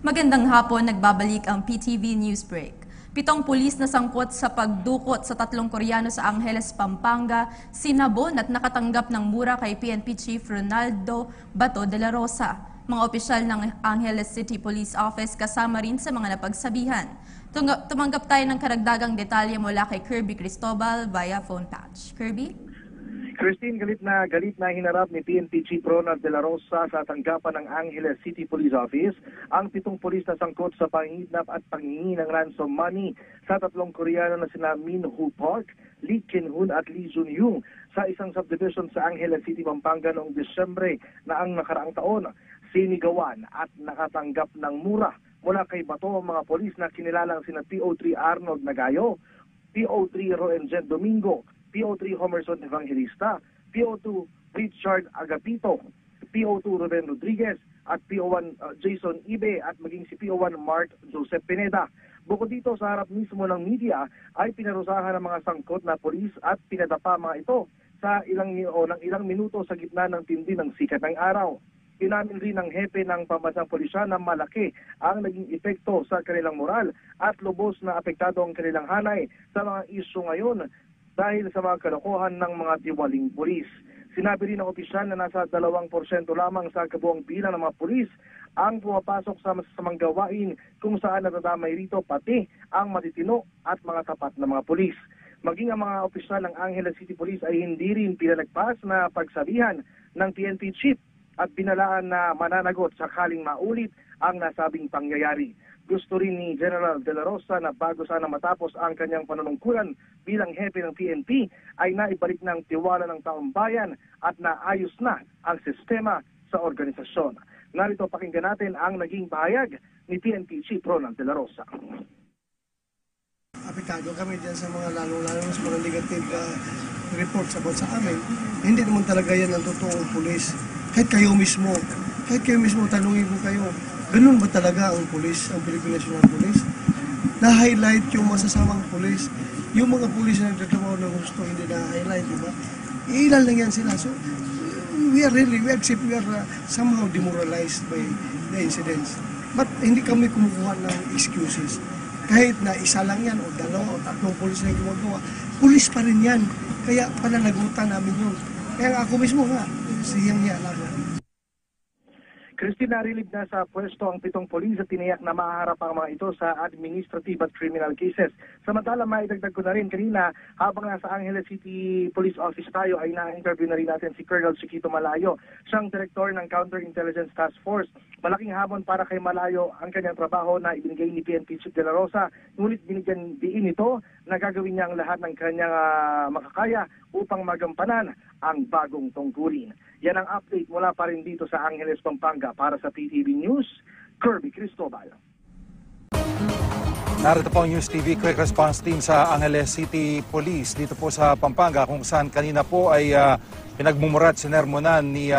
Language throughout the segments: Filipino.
Magandang hapon, nagbabalik ang PTV News Break. 7 pulis na sangkot sa pagdukot sa 3 Koreano sa Angeles, Pampanga, sinabon at nakatanggap ng mura kay PNP Chief Ronaldo Bato de la Rosa. Mga opisyal ng Angeles City Police Office kasama rin sa mga napagsabihan. Tumanggap tayo ng karagdagang detalye mula kay Kirby Cristobal via phone patch. Kirby? Christine, galit na hinarap ni PNP Chief Ronald de la Rosa sa tanggapan ng Angeles City Police Office ang 7 pulis na sangkot sa pangidnap at panghingi ng ransom money sa 3 Koreano na sina Min Ho Park, Lee Kin-hun at Lee Jun-young sa isang subdivision sa Angeles City, Pampanga noong Disyembre na ang nakaraang taon. Sinigawan at nakatanggap ng mura mula kay Bato ang mga pulis na kinilalang sina PO3 Arnold Nagayo, PO3 Roenjen Domingo, PO3 Homerson Evangelista, PO2 Richard Agapito, PO2 Ruben Rodriguez at PO1 Jason Ibe at maging si PO1 Mark Joseph Pineda. Bukod dito sa harap mismo ng media ay pinarusahan ng mga sangkot na polis at pinadapa mga ito sa ilang minuto sa gitna ng tindi ng sikat ng araw. Inamin rin ng hepe ng pambansang pulisya na malaki ang naging epekto sa kanilang moral at lubos na apektado ang kanilang hanay sa mga isyu ngayon dahil sa mga kalokohan ng mga tiwaling pulis. Sinabi rin ng opisyal na nasa 2% lamang sa kabuang bilang ng mga pulis ang pumapasok sa masasamang gawain kung saan nadadamay rito pati ang matitino at mga tapat na mga pulis. Maging ang mga opisyal ng Angeles City Police ay hindi rin pinalagpas na pagsabihan ng PNP Chief at binalaan na mananagot sakaling maulit ang nasabing pangyayari. Gusto rin ni General De La Rosa na bago sana matapos ang kanyang panunungkulan bilang hepe ng PNP ay naibalik ng tiwala ng taong bayan at naayos na ang sistema sa organisasyon. Narito pakinggan natin ang naging pahayag ni PNP Chief Ronald De La Rosa. Apektado kami dyan sa mga lalo-lalo sa mga negative reports about sa amin. Hindi naman talaga yan ang totoong pulis. Kahit kayo mismo tanungin ko kayo, ganun ba talaga ang pulis, ang Philippine National Police? Na-highlight yung masasamang pulis. Yung mga pulis na nagtatrabaho ng gusto, hindi na-highlight, di ba? Ilan lang yan sila. So, we are somehow demoralized by the incidents. But hindi kami kumukuha ng excuses. Kahit na isa lang yan, o 2 o 3 pulis na yung gumagawa, pulis pa rin yan. Kaya pananagutan namin yun. Kaya ako mismo nga, siyang niya lang. Christine, narilib na sa pwesto ang 7 polis at tiniyak na maharap ang mga ito sa administrative at criminal cases. Samantala, maidagdag ko na rin kanina, habang nasa Angeles City Police Office tayo ay na-interview na rin natin si Colonel Chiquito Malayo, siyang direktor ng Counterintelligence Task Force. Malaking hamon para kay Malayo ang kanyang trabaho na ibinigay ni PNP Chief De La Rosa, ngunit binigyan diin ito na gagawin niya ang lahat ng kanyang makakaya upang magampanan ang bagong tungkulin. Yan ang update mula pa rin dito sa Angeles, Pampanga. Para sa PTV News, Kirby Cristobal. Narito po ang News TV Quick Response Team sa Angeles City Police dito po sa Pampanga, kung saan kanina po ay pinagmumurat sinermonan ni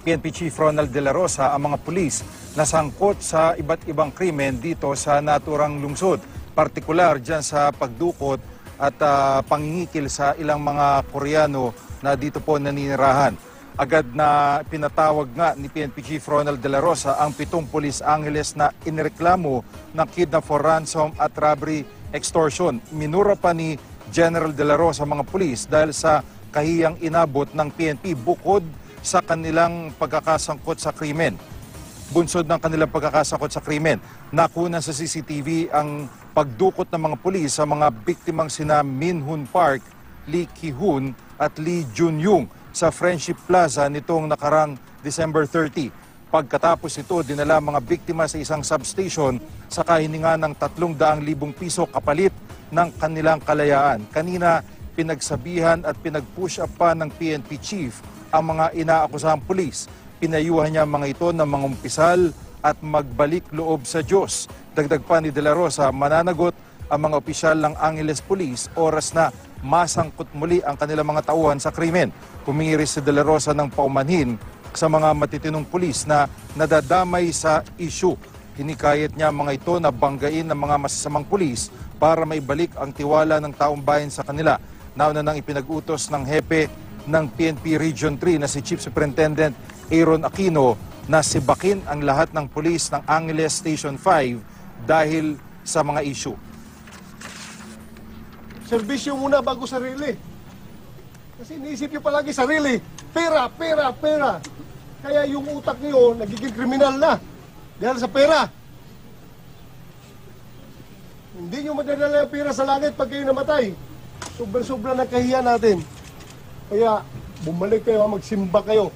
PNP Chief Ronald De La Rosa ang mga pulis na sangkot sa iba't ibang krimen dito sa naturang lungsod. Partikular dyan sa pagdukot at pangingikil sa ilang mga Koreano na dito po naninirahan. Agad na pinatawag nga ni PNP Chief Ronald De La Rosa ang 7 pulis Angeles na inireklamo ng kidnap for ransom at robbery extortion. Minura pa ni General De La Rosa mga pulis dahil sa kahiyang inabot ng PNP bukod sa kanilang pagkakasangkot sa krimen. Bunsod ng kanilang pagkakasangkot sa krimen, nakunan sa CCTV ang pagdukot ng mga pulis sa mga biktimang sina Min Ho Park, Lee Ki-hun at Lee Jun-young sa Friendship Plaza nitong nakarang December 30. Pagkatapos ito, dinala mga biktima sa isang substation sa kahininga ng 300,000 piso kapalit ng kanilang kalayaan. Kanina, pinagsabihan at pinag-push up pa ng PNP Chief ang mga inaakusahang pulis. Pinayuhan niya mga ito ng mga umpisal at magbalik loob sa Diyos. Dagdag pa ni De La Rosa, mananagot ang mga opisyal ng Angeles Police oras na masangkot muli ang kanilang mga tauhan sa krimen. Humingi rin si De La Rosa ng paumanhin sa mga matitinong pulis na nadadamay sa issue. Hinikayat niya mga ito na banggain ng mga masasamang pulis para maibalik ang tiwala ng taong bayan sa kanila. Nauna nang ipinag-utos ng hepe ng PNP Region 3 na si Chief Superintendent Aaron Aquino na sibakin ang lahat ng pulis ng Angeles Station 5 dahil sa mga issue. Serbisyo muna bago sarili. Kasi iniisip nyo palagi sarili. Pera, pera, pera. Kaya yung utak nyo nagiging kriminal na. Dahil sa pera. Hindi nyo madadala yung pera sa langit pag kayo namatay. Sobra-sobra na kahiya natin. Kaya bumalik kayo, magsimba kayo.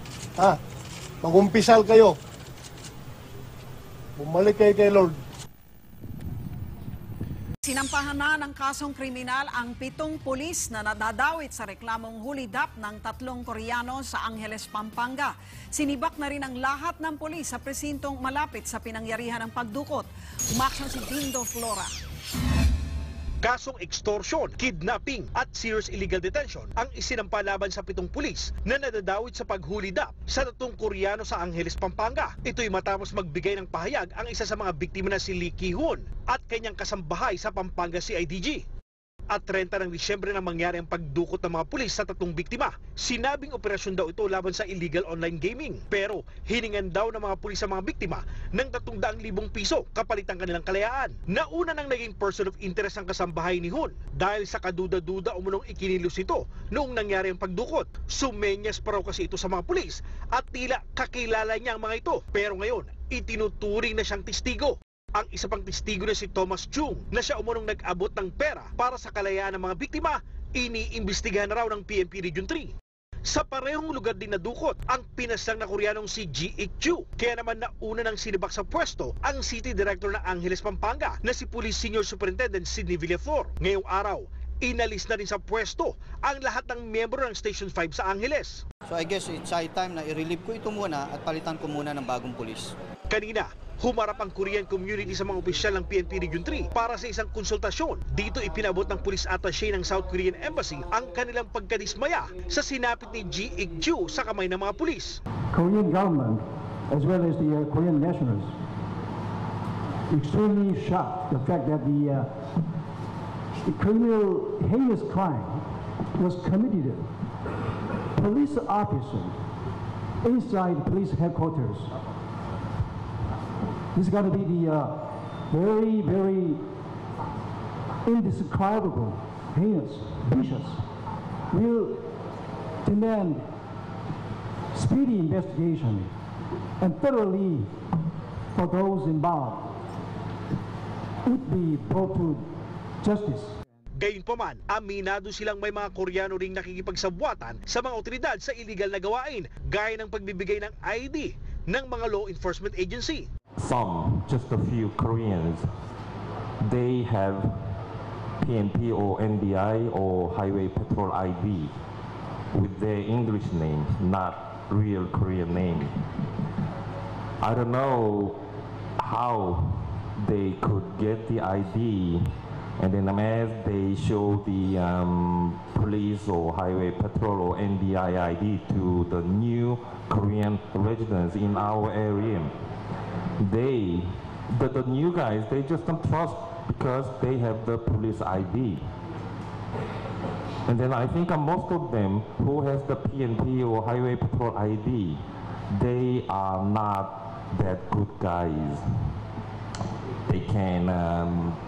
Magumpisal kayo. Bumalik kayo kay Lord. Sinampahan na ng kasong kriminal ang 7 pulis na nadadawit sa reklamong hulidap ng 3 Koreano sa Angeles, Pampanga. Sinibak na rin ang lahat ng pulis sa presintong malapit sa pinangyarihan ng pagdukot. Umaksyon si Dindo Flora. Kasong extortion, kidnapping at serious illegal detention ang isinampa laban sa 7 pulis na nadadawit sa paghulidap sa 3 Koreano sa Angeles, Pampanga. Ito'y matapos magbigay ng pahayag ang isa sa mga biktima na si Lee Ki-hoon at kanyang kasambahay sa Pampanga CIDG. At 30 ng Disyembre nang mangyari ang pagdukot ng mga pulis sa 3 biktima. Sinabing operasyon daw ito laban sa illegal online gaming. Pero hiningan daw ng mga pulis sa mga biktima ng 300,000 piso kapalit ang kanilang kalayaan. Nauna nang naging person of interest ang kasambahay ni Hoon dahil sa kaduda-duda umunong ikinilos ito noong nangyari ang pagdukot. Sumenyas pa raw kasi ito sa mga pulis at tila kakilala niya ang mga ito. Pero ngayon, itinuturing na siyang testigo. Ang isa pang testigo na si Thomas Chung na siya umunong nag-abot ng pera para sa kalayaan ng mga biktima, iniimbestigahan na raw ng PNP Region 3. Sa parehong lugar din nadukot ang pinaslang na Koreanong si Ji Ik-ju. Kaya naman nauna ng sinibak sa pwesto ang City Director ng Angeles, Pampanga na si Police Senior Superintendent Sidney Villaflor. Ngayong araw, inalis na rin sa pwesto ang lahat ng miyembro ng Station 5 sa Angeles. So I guess it's high time na i-relieve ko ito muna at palitan ko muna ng bagong pulis. Kanina, humarap ang Korean community sa mga opisyal ng PNP Region 3 para sa isang konsultasyon. Dito ipinabot ng police attaché ng South Korean Embassy ang kanilang pagkadismaya sa sinapit ni Ji Ik-ju sa kamay ng mga pulis. Korean government as well as the Korean nationals extremely shocked the fact that the criminal heinous crime was committed. Police officer inside police headquarters. This is going to be the very, very indescribable, heinous, vicious. We'll demand speedy investigation and thoroughly for those involved would be brought to justice. Gayunpaman, aminado silang may mga Koreano ring nakikipagsabwatan sa mga otoridad sa illegal na gawain, gaya ng pagbibigay ng ID ng mga law enforcement agency. Some, just a few Koreans, they have PNP or NDI or Highway Patrol ID with their English name, not real Korean name. I don't know how they could get the ID, and then as they show the police or Highway Patrol or NDI ID to the new Korean residents in our area. The new guys, they just don't trust because they have the police ID. And then I think most of them who has the PNP or Highway Patrol ID, they are not that good guys. They can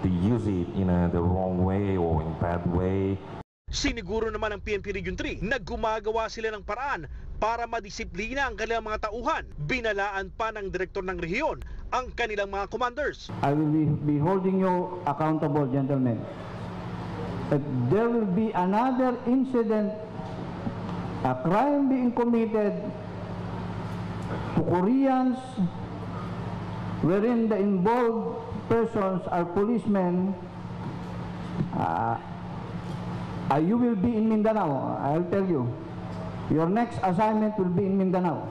they use it in the wrong way or in bad way. Siniguro naman ng PNP Region 3 na gumagawa sila ng paraan para madisiplina ang kanilang mga tauhan. Binalaan pa ng direktor ng rehiyon ang kanilang mga commanders. I will be holding you accountable, gentlemen. If there will be another incident, a crime being committed to Koreans wherein the involved persons are policemen, you will be in Mindanao, I'll tell you. Your next assignment will be in Mindanao.